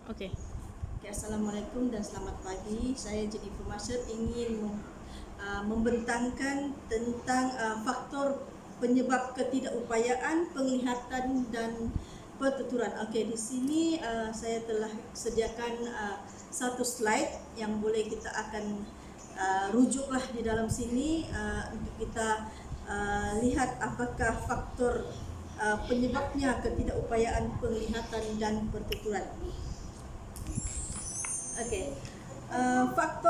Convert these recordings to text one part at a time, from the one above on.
Oke. Okay, Assalamualaikum dan selamat pagi. Saya Jennifer Marshall ingin membentangkan tentang faktor penyebab ketidakupayaan penglihatan dan pertuturan. Okey, di sini saya telah sediakan satu slide yang boleh kita akan rujuklah di dalam sini untuk kita lihat apakah faktor penyebabnya ketidakupayaan penglihatan dan pertuturan. Okey.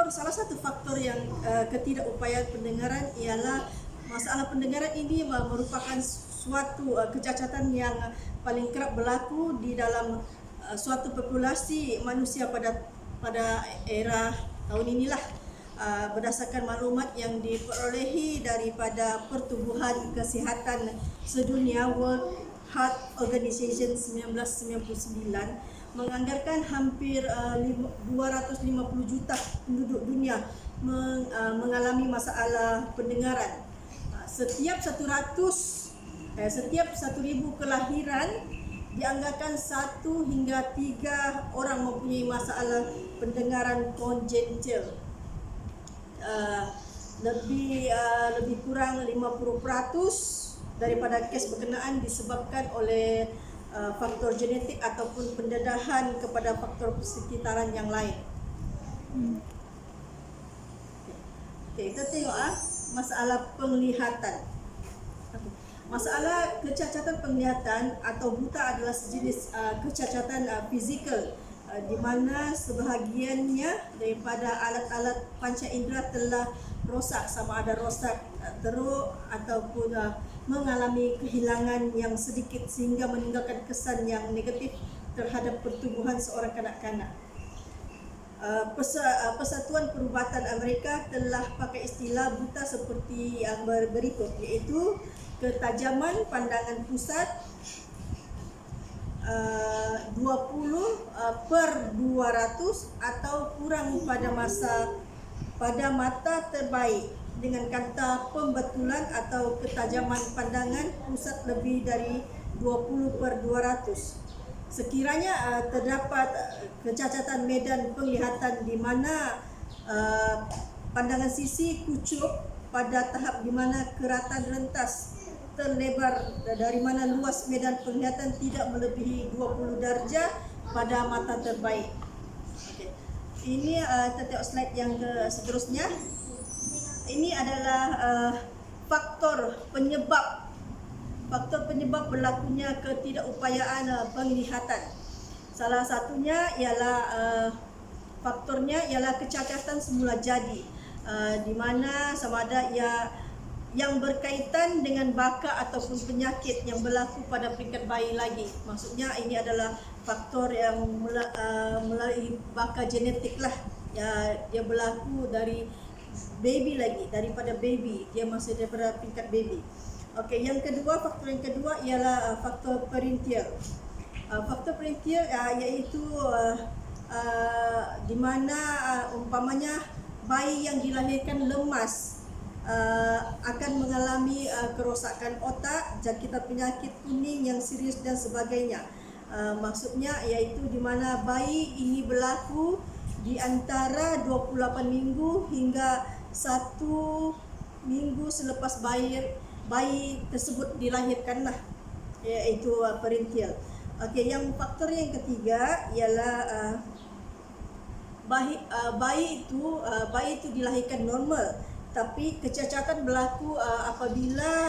Salah satu faktor yang ketidakupayaan pendengaran ialah masalah pendengaran ini merupakan suatu kecacatan yang paling kerap berlaku di dalam suatu populasi manusia pada era tahun inilah, berdasarkan maklumat yang diperolehi daripada Pertubuhan Kesihatan Sedunia World Health Organization 1999 menganggarkan hampir 250 juta penduduk dunia mengalami masalah pendengaran. Setiap 1,000 kelahiran dianggarkan 1 hingga 3 orang mempunyai masalah pendengaran kongenital. Lebih kurang 50% daripada kes berkenaan disebabkan oleh faktor genetik ataupun pendedahan kepada faktor sekitaran yang lain. Okey, kita tengok masalah penglihatan. Masalah kecacatan penglihatan atau buta adalah sejenis kecacatan fizikal di mana sebahagiannya daripada alat-alat panca indera telah rosak, sama ada rosak teruk ataupun mengalami kehilangan yang sedikit sehingga meninggalkan kesan yang negatif terhadap pertumbuhan seorang kanak-kanak. Persatuan Perubatan Amerika telah pakai istilah buta seperti yang berikut, iaitu ketajaman pandangan pusat 20/200 atau kurang pada mata terbaik, dengan kata pembetulan atau ketajaman pandangan pusat lebih dari 20/200. Sekiranya terdapat kecacatan medan penglihatan di mana pandangan sisi kucuk pada tahap di mana keratan rentas terlebar, dari mana luas medan penglihatan tidak melebihi 20 darjah pada mata terbaik. Okay. Ini kita tengok slide yang seterusnya. Ini adalah faktor penyebab berlakunya ketidakupayaan penglihatan. Salah satunya ialah faktornya ialah kecacatan semula jadi, di mana sama ada yang berkaitan dengan baka ataupun penyakit yang berlaku pada peringkat bayi lagi. Maksudnya ini adalah faktor yang melalui baka genetik lah, dia berlaku dari baby lagi, daripada baby, dia masih daripada peringkat baby. Okey, faktor yang kedua ialah faktor parental. Faktor parental iaitu di mana umpamanya bayi yang dilahirkan lemas akan mengalami kerosakan otak, jangkitan penyakit kuning yang serius dan sebagainya. Maksudnya iaitu di mana bayi ini berlaku di antara 28 minggu hingga 1 minggu selepas bayi tersebut dilahirkanlah, iaitu parental. Okey, yang faktor yang ketiga ialah bayi itu dilahirkan normal, tapi kecacatan berlaku apabila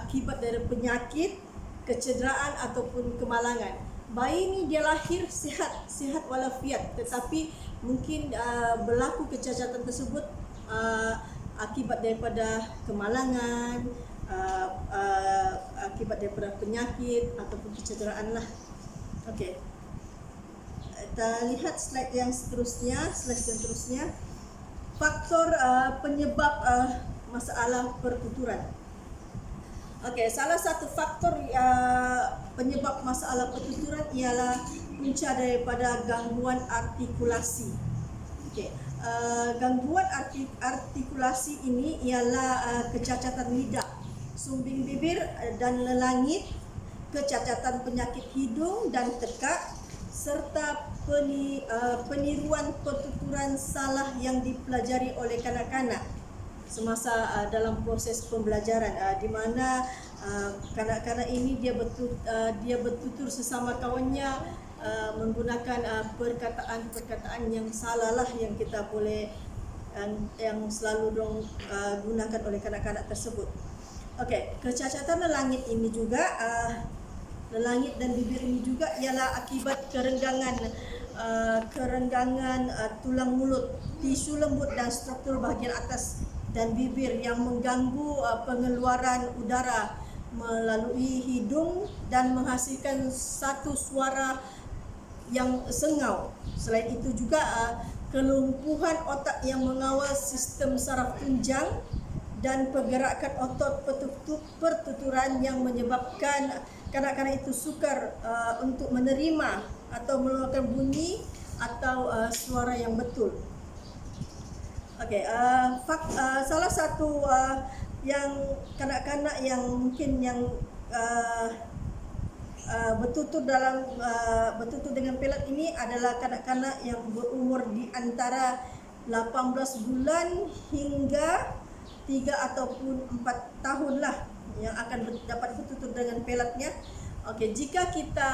akibat dari penyakit, kecederaan ataupun kemalangan. Bayi ni dia lahir sihat walafiat, tetapi mungkin berlaku kecacatan tersebut akibat daripada kemalangan, akibat daripada penyakit ataupun kecederaan lah. Okey, kita lihat slide yang seterusnya. Faktor penyebab masalah pertuturan. Okey, salah satu faktor penyebab masalah pertuturan ialah punca daripada gangguan artikulasi. Okey, gangguan artikulasi ini ialah kecacatan lidah, sumbing bibir dan lelangit, kecacatan penyakit hidung dan tekak, serta peniruan pertuturan salah yang dipelajari oleh kanak-kanak semasa dalam proses pembelajaran, di mana kanak-kanak ini dia bertutur sesama kawannya menggunakan perkataan-perkataan yang salah lah, yang kita boleh yang selalu gunakan oleh kanak-kanak tersebut. Okey, kecacatan lelangit ini juga lelangit dan bibir ini juga ialah akibat kerenggangan tulang mulut, tisu lembut dan struktur bahagian atas dan bibir yang mengganggu pengeluaran udara melalui hidung dan menghasilkan satu suara yang sengau. Selain itu juga kelumpuhan otak yang mengawal sistem saraf tunjang dan pergerakan otot pertuturan yang menyebabkan kanak-kanak itu sukar untuk menerima atau mengeluarkan bunyi atau suara yang betul. Okey, salah satu yang kanak-kanak yang mungkin yang bertutur dengan pelat ini adalah kanak-kanak yang berumur di antara 18 bulan hingga 3 ataupun 4 tahun lah yang akan dapat bertutur dengan pelatnya. Okey, jika kita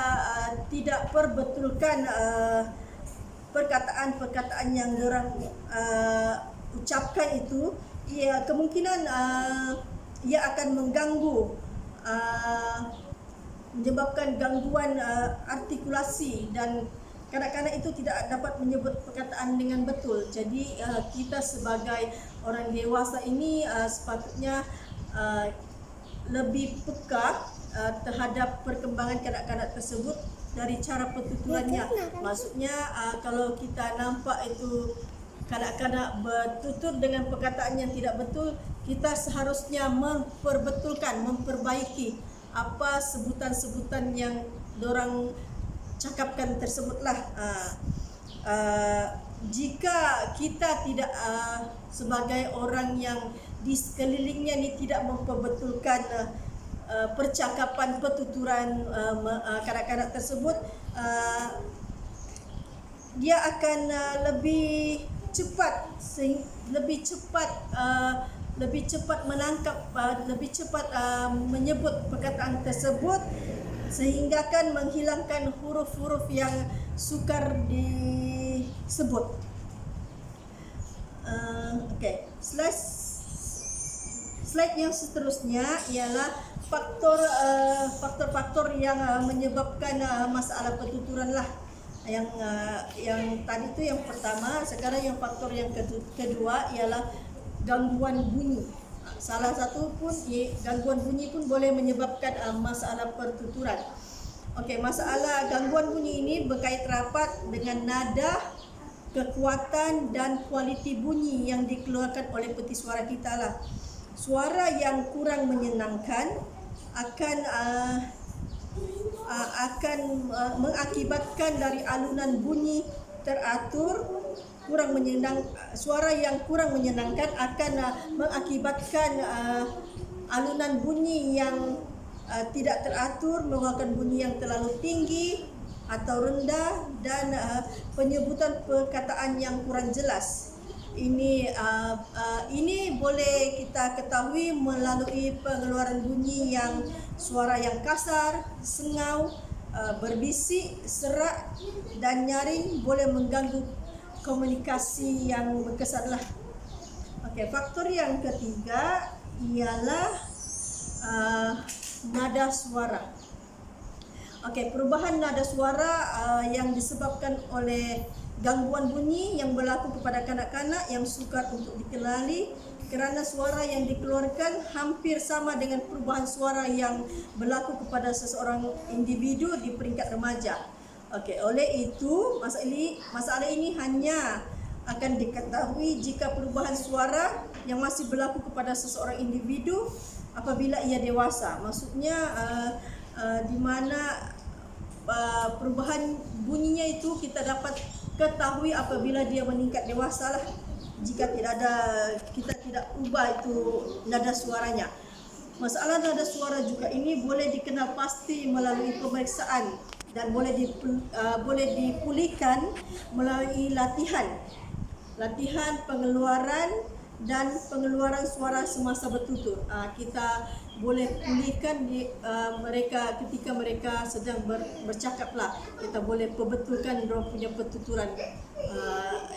tidak perbetulkan perkataan-perkataan yang diorang ucapkan itu, kemungkinan ia akan mengganggu, menyebabkan gangguan artikulasi dan kanak-kanak itu tidak dapat menyebut perkataan dengan betul. Jadi kita sebagai orang dewasa ini sepatutnya lebih peka terhadap perkembangan kanak-kanak tersebut dari cara pertuturannya. Maksudnya kalau kita nampak itu kanak-kanak bertutur dengan perkataan yang tidak betul, kita seharusnya memperbaiki apa sebutan-sebutan yang dorang cakapkan tersebutlah. Jika kita tidak sebagai orang yang di sekelilingnya ni tidak memperbetulkan percakapan pertuturan kanak-kanak tersebut, dia akan lebih cepat menangkap, lebih cepat menyebut perkataan tersebut, sehingga kan menghilangkan huruf-huruf yang sukar disebut. Okey, slide yang seterusnya ialah faktor-faktor yang menyebabkan masalah pertuturan lah. Yang tadi itu yang pertama. Sekarang yang faktor yang kedua ialah gangguan bunyi. Salah satu pun gangguan bunyi pun boleh menyebabkan masalah pertuturan. Okey, masalah gangguan bunyi ini berkait rapat dengan nada, kekuatan dan kualiti bunyi yang dikeluarkan oleh peti suara kita lah. Suara yang kurang menyenangkan akan mengakibatkan dari alunan bunyi teratur. Suara yang kurang menyenangkan akan mengakibatkan alunan bunyi yang tidak teratur, mengeluarkan bunyi yang terlalu tinggi atau rendah, dan penyebutan perkataan yang kurang jelas. Ini boleh kita ketahui melalui pengeluaran bunyi yang suara yang kasar, sengau, berbisik, serak dan nyaring, boleh mengganggu komunikasi yang berkesanlah. Okey, faktor yang ketiga ialah nada suara. Okey, perubahan nada suara yang disebabkan oleh gangguan bunyi yang berlaku kepada kanak-kanak yang sukar untuk dikenali, kerana suara yang dikeluarkan hampir sama dengan perubahan suara yang berlaku kepada seseorang individu di peringkat remaja. Okey, oleh itu masalah ini hanya akan diketahui jika perubahan suara yang masih berlaku kepada seseorang individu apabila ia dewasa. Maksudnya di mana perubahan bunyinya itu kita dapat ketahui apabila dia meningkat dewasa lah, jika kita tidak ubah itu nada suaranya. Masalah nada suara juga ini boleh dikenal pasti melalui pemeriksaan dan boleh dipulihkan melalui latihan pengeluaran dan pengeluaran suara semasa bertutur. Kita boleh pulihkan mereka ketika mereka sedang bercakap lah. Kita boleh perbetulkan mereka punya pertuturan.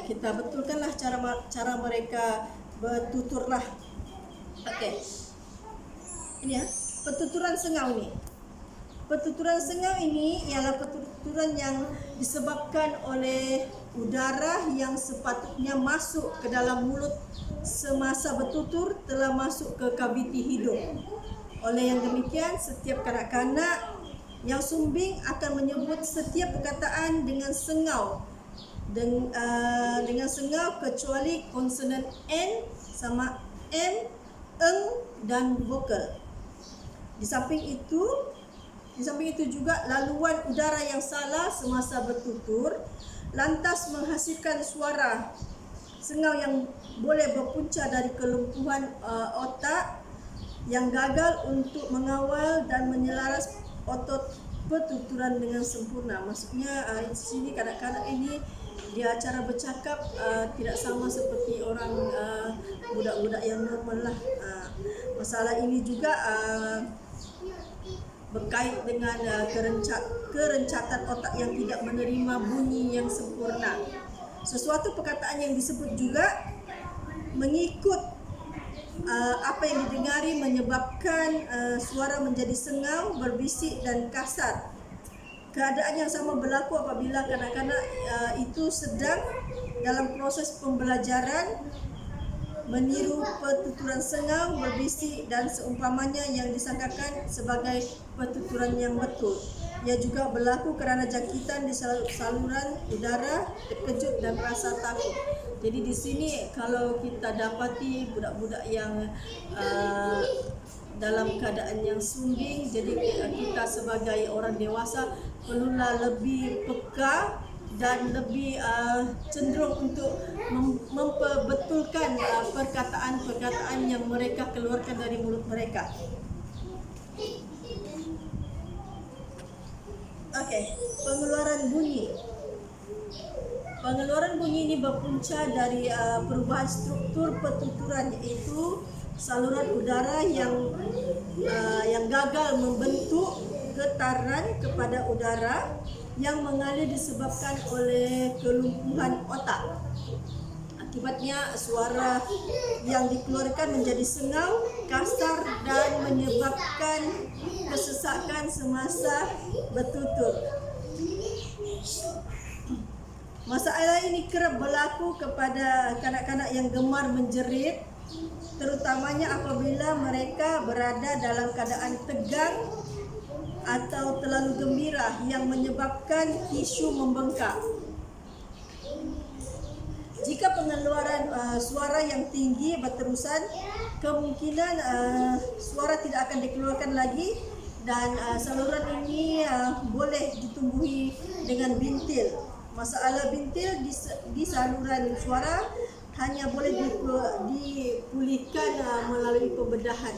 Kita betulkanlah cara mereka bertutur lah. Okey. Ini ya, pertuturan sengau ni. Pertuturan sengau ini ialah pertuturan yang disebabkan oleh udara yang sepatutnya masuk ke dalam mulut semasa bertutur telah masuk ke kaviti hidung. Oleh yang demikian, setiap kanak-kanak yang sumbing akan menyebut setiap perkataan dengan sengau. Dengan sengau kecuali konsonan N sama M, eng dan vokal. Di samping itu juga laluan udara yang salah semasa bertutur lantas menghasilkan suara sengau yang boleh berpunca dari kelumpuhan otak yang gagal untuk mengawal dan menyelaras otot pertuturan dengan sempurna. Maksudnya di sini kanak-kanak ini dia cara bercakap tidak sama seperti orang budak-budak yang normal lah. Masalah ini juga berkait dengan kerencatan otak yang tidak menerima bunyi yang sempurna. Sesuatu perkataan yang disebut juga mengikut apa yang didengari menyebabkan suara menjadi sengau, berbisik dan kasar. Keadaan yang sama berlaku apabila kanak-kanak itu sedang dalam proses pembelajaran meniru pertuturan sengau, berbisik dan seumpamanya yang disangkakan sebagai pertuturan yang betul. Ia juga berlaku kerana jangkitan di saluran udara, terkejut dan rasa takut. Jadi di sini kalau kita dapati budak-budak yang dalam keadaan yang sumbing, jadi kita sebagai orang dewasa perlulah lebih peka dan lebih cenderung untuk memperbetulkan perkataan-perkataan yang mereka keluarkan dari mulut mereka. Okey, pengeluaran bunyi. Pengeluaran bunyi ini berpunca dari perubahan struktur pertuturan, iaitu saluran udara yang gagal membentuk getaran kepada udara yang mengalir disebabkan oleh kelumpuhan otak. Akibatnya suara yang dikeluarkan menjadi sengau, kasar dan menyebabkan kesesakan semasa bertutur. Masalah ini kerap berlaku kepada kanak-kanak yang gemar menjerit, terutamanya apabila mereka berada dalam keadaan tegang atau terlalu gembira yang menyebabkan tisu membengkak. Jika pengeluaran suara yang tinggi berterusan, kemungkinan suara tidak akan dikeluarkan lagi dan saluran ini boleh ditumbuhi dengan bintil. Masalah bintil di saluran suara hanya boleh dipulihkan melalui pembedahan.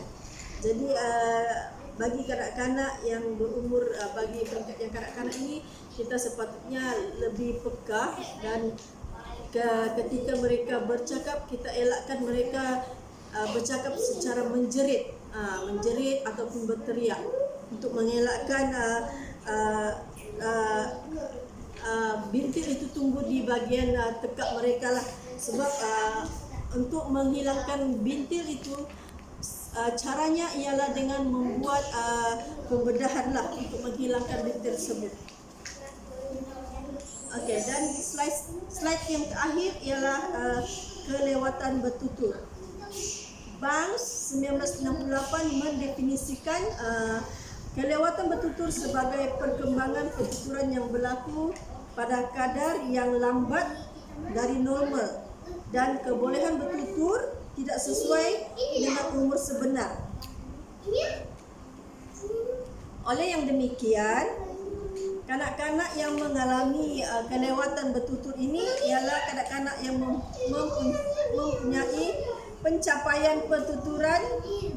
Jadi bagi kanak-kanak yang berumur, bagi peringkat yang kanak-kanak ini, kita sepatutnya lebih peka dan ketika mereka bercakap, kita elakkan mereka bercakap secara menjerit ataupun berteriak untuk mengelakkan bintil itu tumbuh di bahagian tekak mereka lah. Sebab untuk menghilangkan bintil itu caranya ialah dengan membuat pembedahan lah untuk menghilangkan bintil tersebut. Okey, dan slide yang terakhir ialah kelewatan bertutur. Banks 1968 mendefinisikan kelewatan bertutur sebagai perkembangan pertuturan yang berlaku pada kadar yang lambat dari normal dan kebolehan bertutur tidak sesuai dengan umur sebenar. Oleh yang demikian, kanak-kanak yang mengalami kelewatan bertutur ini ialah kanak-kanak yang mempunyai pencapaian pertuturan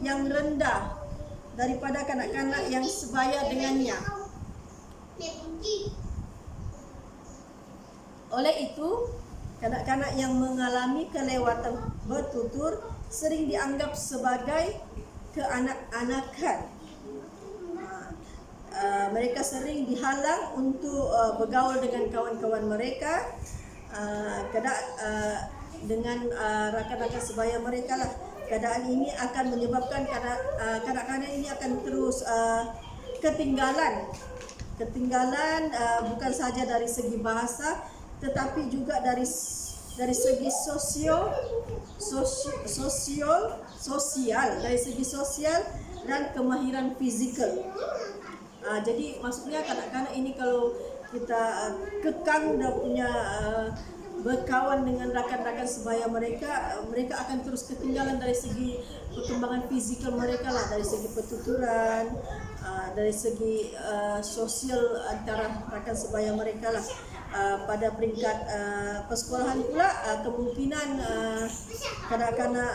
yang rendah daripada kanak-kanak yang sebaya dengannya. Oleh itu, kanak-kanak yang mengalami kelewatan bertutur sering dianggap sebagai keenak-anakan. Mereka sering dihalang untuk bergaul dengan kawan-kawan mereka, dengan rakan-rakan sebaya mereka lah. Keadaan ini akan menyebabkan kanak-kanak ini akan terus ketinggalan bukan saja dari segi bahasa, tetapi juga dari segi sosial dan kemahiran fizikal. Jadi maksudnya kanak-kanak ini kalau kita kekang dah punya berkawan dengan rakan-rakan sebaya mereka, mereka akan terus ketinggalan dari segi perkembangan fizikal mereka lah, dari segi pertuturan, dari segi sosial antara rakan sebaya mereka lah. Pada peringkat persekolahan pula, kemungkinan kanak-kanak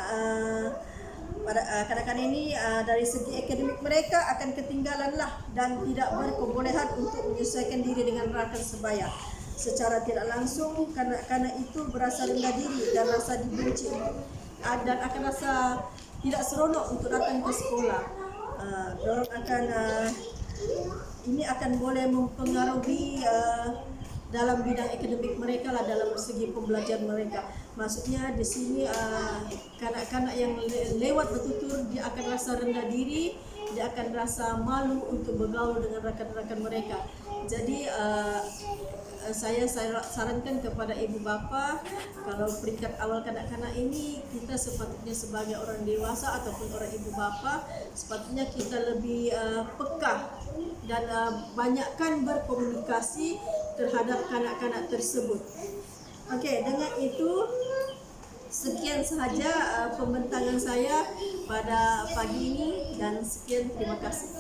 ini dari segi akademik mereka akan ketinggalan lah dan tidak berkebolehan untuk menyesuaikan diri dengan rakan sebaya. Secara tidak langsung, kanak-kanak itu berasa rendah diri dan rasa dibenci dan akan rasa tidak seronok untuk datang ke sekolah. Ini akan boleh mempengaruhi dalam bidang akademik mereka lah, dalam segi pembelajaran mereka. Maksudnya di sini kanak-kanak yang lewat bertutur, dia akan rasa rendah diri, dia akan rasa malu untuk bergaul dengan rakan-rakan mereka. Jadi saya sarankan kepada ibu bapa, kalau peringkat awal kanak-kanak ini, kita sepatutnya sebagai orang dewasa ataupun orang ibu bapa, sepatutnya kita lebih peka dan banyakkan berkomunikasi terhadap kanak-kanak tersebut. Okey, dengan itu sekian sahaja pembentangan saya pada pagi ini, dan sekian, terima kasih.